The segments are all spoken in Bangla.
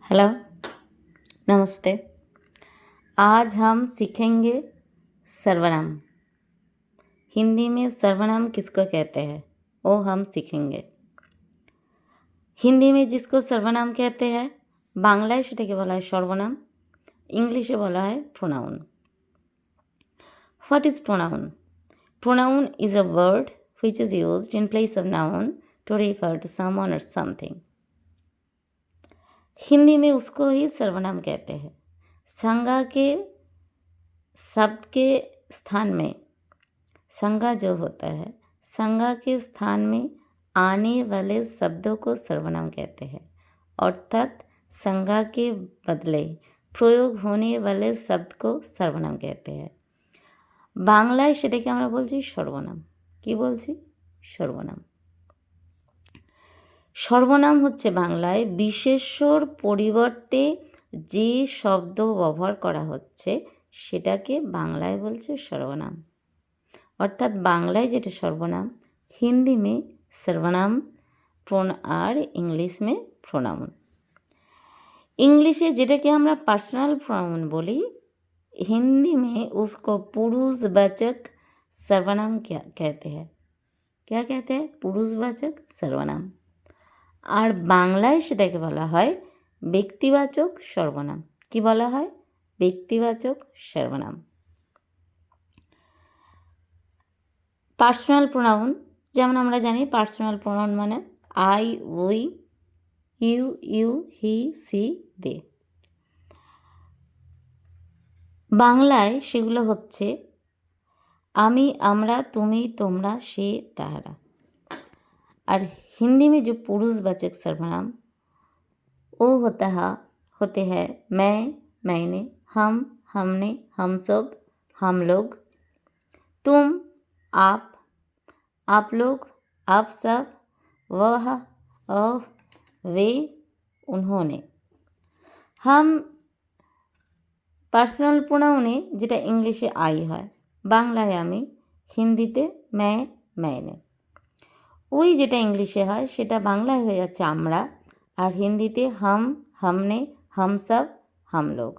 हेलो, नमस्ते। आज हम सीखेंगे सर्वनाम। हिंदी में सर्वनाम किसको कहते हैं वो हम सीखेंगे। हिंदी में जिसको सर्वनाम कहते हैं बांग्लाয় সেটাকে বলা হয় সর্বনাম, ইংলিশে বলা হয় pronoun. What is pronoun? Pronoun is a word which is used in place of noun to refer to someone or something. Hindi में उसको ही सर्वनाम कहते हैं। संज्ञा के शब्द के स्थान में संज्ञा जो होता है, संज्ञा के स्थान में आने वाले शब्दों को सर्वनाम कहते हैं। अर्थात संज्ञा के बदले प्रयोग होने वाले शब्द को सर्वनाम कहते हैं। বাংলায় সেটাকে আমরা বলছি সর্বনাম। কি বলছি? সর্বনাম। সর্বনাম হচ্ছে বাংলায় বিশেষ্যর পরিবর্তে যে শব্দ ব্যবহার করা হচ্ছে সেটাকে বাংলায় বলছে সর্বনাম। অর্থাৎ বাংলায় যেটা সর্বনাম, হিন্দি মে सर्वनाम আর ইংলিশ মে প্রোনাউন। इंग्लिशे যেটাকে আমরা পার্সোনাল প্রোনাউন বলি, हिंदी में उसको पुरुषवाचक सर्वनाम क्या कहते हैं? क्या कहते हैं? पुरुषवाचक सर्वनाम। আর বাংলায় সেটাকে বলা হয় ব্যক্তিবাচক সর্বনাম। কি বলা হয়? ব্যক্তিবাচক সর্বনাম। পার্সোনাল প্রোনাউন যেমন আমরা জানি, পার্সোনাল প্রোনাউন মানে I, we, you, you, he, she, they. বাংলায় সেগুলো হচ্ছে আমি, আমরা, তুমি, তোমরা, সে, তাহারা। और हिंदी में जो पुरुषवाचक सर्वनाम वो होते हैं मैं, मैंने, हम, हमने, हम सब, हम लोग, तुम, आप लोग, आप सब, वह, वे, उन्होंने। हम পার্সোনাল প্রোনাউনে যেটা ইংলিশে আই হয়, বাংলায় আমি, হিন্দিতে मैं, मैंने। ওই যেটা ইংলিশে হয় সেটা বাংলায় হয়ে যাচ্ছে আমরা, আর হিন্দিতে हम, हमने, हम सब, हम लोग।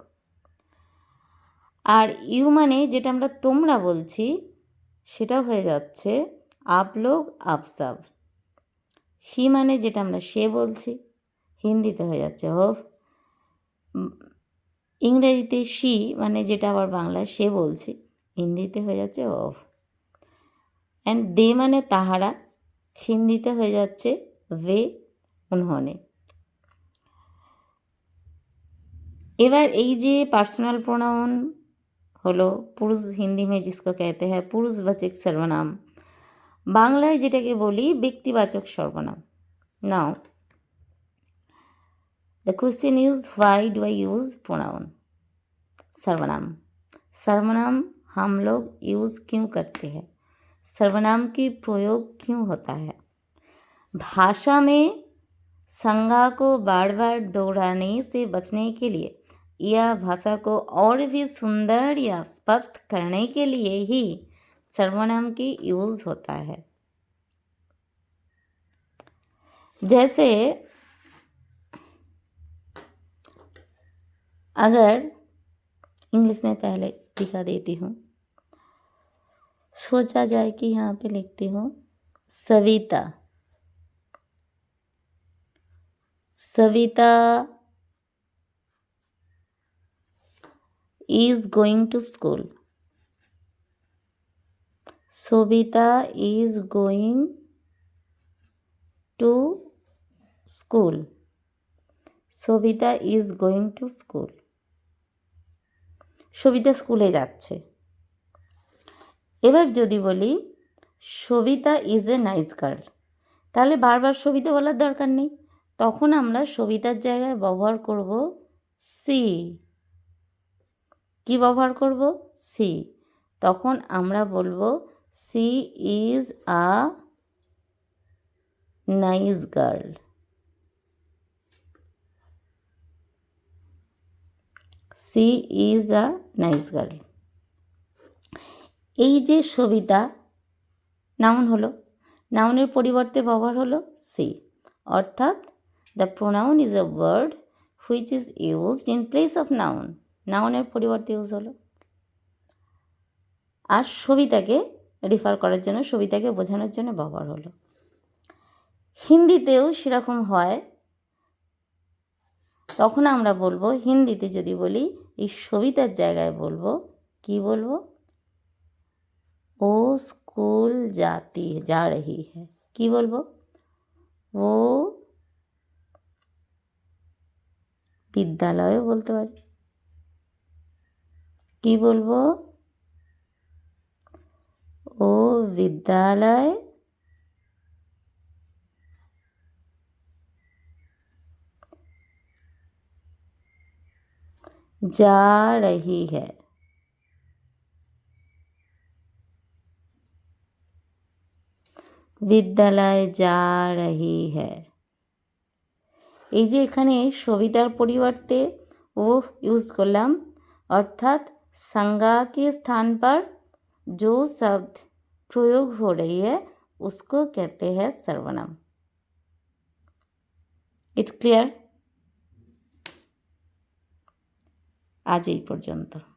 আর ইউ মানে যেটা আমরা তোমরা বলছি সেটা হয়ে যাচ্ছে आप लोग, आप सब। হি মানে যেটা আমরা সে বলছি, হিন্দিতে হয়ে যাচ্ছে हो। ইংরেজিতে শি মানে যেটা আবার বাংলায় সে বলছি, হিন্দিতে হয়ে যাচ্ছে অফ। অ্যান্ড দে মানে তাহারা, হিন্দিতে হয়ে যাচ্ছে वे, उन्होंने। এবার এই যে পার্সোনাল প্রোনাউন হলো পুরুষ, হিন্দি में जिसको कहते हैं পুরুষবাচক সর্বনাম, বাংলায় যেটাকে বলি ব্যক্তিবাচক সর্বনাম। নাও the question is why do I use pronoun? सर्वनाम। सर्वनाम हम लोग यूज़ क्यों करते हैं? सर्वनाम की प्रयोग क्यों होता है? भाषा में संज्ञा को बार बार दोहराने से बचने के लिए या भाषा को और भी सुंदर या स्पष्ट करने के लिए ही सर्वनाम की यूज़ होता है। जैसे अगर इंग्लिश में पहले दिखा देती हूँ, सोचा जाए कि यहाँ पे लिखती हूँ Savita. Savita is going to school. Savita is going to school. Sabita is going to school. Sabita স্কুলে যাচ্ছে। এবার যদি বলি Sabita is a nice girl, তাহলে বারবার সবিতা বলার দরকার নেই, তখন আমরা সবিতার জায়গায় ব্যবহার করব সি। কি ব্যবহার করব? সি। তখন আমরা বলবো she is a nice girl. She is a nice girl. এই যে সবিতা নাউন হলো, নাউনের পরিবর্তে ব্যবহার হলো সি। অর্থাৎ the pronoun is a word which is used in place of noun, নাউনের পরিবর্তে ইউজ হলো। আর সবিতাকে রেফার করার জন্য, সবিতাকে বোঝানোর জন্য ব্যবহার হলো। হিন্দিতেও সেরকম হয়। তখন আমরা বলবো, হিন্দিতে যদি বলি এই সবিতার জায়গায় বলবো, কি বলবো? ও স্কুল যা রহি হ্যাঁ। কি বলবো? ও বিদ্যালয়ও বলতে পারি। কি বলবো? ও বিদ্যালয় जा रही है। বিদ্যালয় যা রহি হ্যাঁ। এই যে এখানে সবিতার পরিবর্তে ও यूज করলাম, अर्थात संज्ञा के स्थान पर जो शब्द प्रयोग हो रही है उसको कहते हैं सर्वनाम। It's clear? आज এই পর্যন্ত।